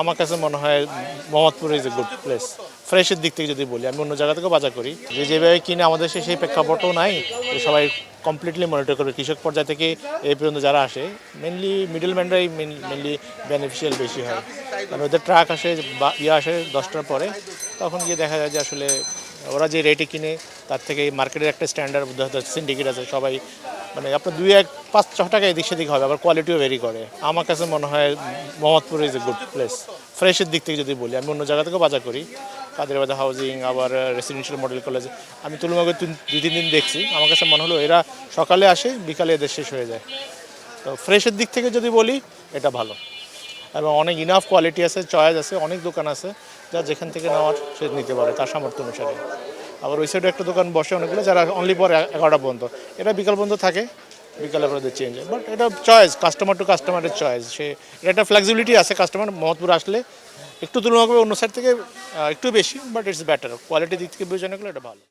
আমার কাছে মনে হয় Mohammadpur is a good place. ফ্রেশের দিক থেকে যদি বলি, আমি অন্য জায়গা থেকেও বাজার করি, যেভাবে কিনে আমাদের দেশে সেই প্রেক্ষাপটও নাই যে সবাই কমপ্লিটলি মনিটর করে। কৃষক পর্যায় থেকে এই পর্যন্ত যারা আসে, মেনলি মিডল ম্যানরাই মেনলি বেনিফিশিয়াল বেশি হয়। কারণ ওদের ট্রাক আসে বা আসে 10টার পরে, তখন গিয়ে দেখা যায় যে আসলে ওরা যে রেটে কিনে তার থেকে মার্কেটের একটা স্ট্যান্ডার্ড সিন্ডিকেট আছে, সবাই মানে আপনার 2-1-5-6 টাকা এদিক সেদিক হবে, আবার কোয়ালিটিও ভেরি করে। আমার কাছে মনে হয় Mohammadpur is a good place. ফ্রেশের দিক থেকে যদি বলি, আমি অন্য জায়গা থেকেও বাজার করি, কাদেরবাজার হাউজিং, আবার রেসিডেন্সিয়াল মডেল কলেজ। আমি তুলনামূলক 2-3 দিন দেখছি, আমার কাছে মনে হলো এরা সকালে আসে, বিকালে এদের শেষ হয়ে যায়। তো ফ্রেশের দিক থেকে যদি বলি, এটা ভালো এবং অনেক ইনাফ কোয়ালিটি আছে, চয়েস আছে, অনেক দোকান আছে, যা যেখান থেকে নেওয়ার সে নিতে পারে তার সামর্থ্য অনুসারে। আবার ওই সাইডে একটা দোকান বসে অনেকগুলো, যারা অনলি পর 11টা পর্যন্ত, এটা বিকাল পর্যন্ত থাকে, বিকালে পরে চেঞ্জ হয়। বাট এটা চয়েস, কাস্টমার টু কাস্টমারের চয়েস। এটা একটা ফ্লেক্সিবিলিটি আছে, কাস্টমার মোহাম্মদপুর আসলে একটু তুলনা করবে অন্য সাইড থেকে একটু বেশি, বাট ইটস বেটার। কোয়ালিটির দিক থেকে বিবেচনা করলে এটা ভালো।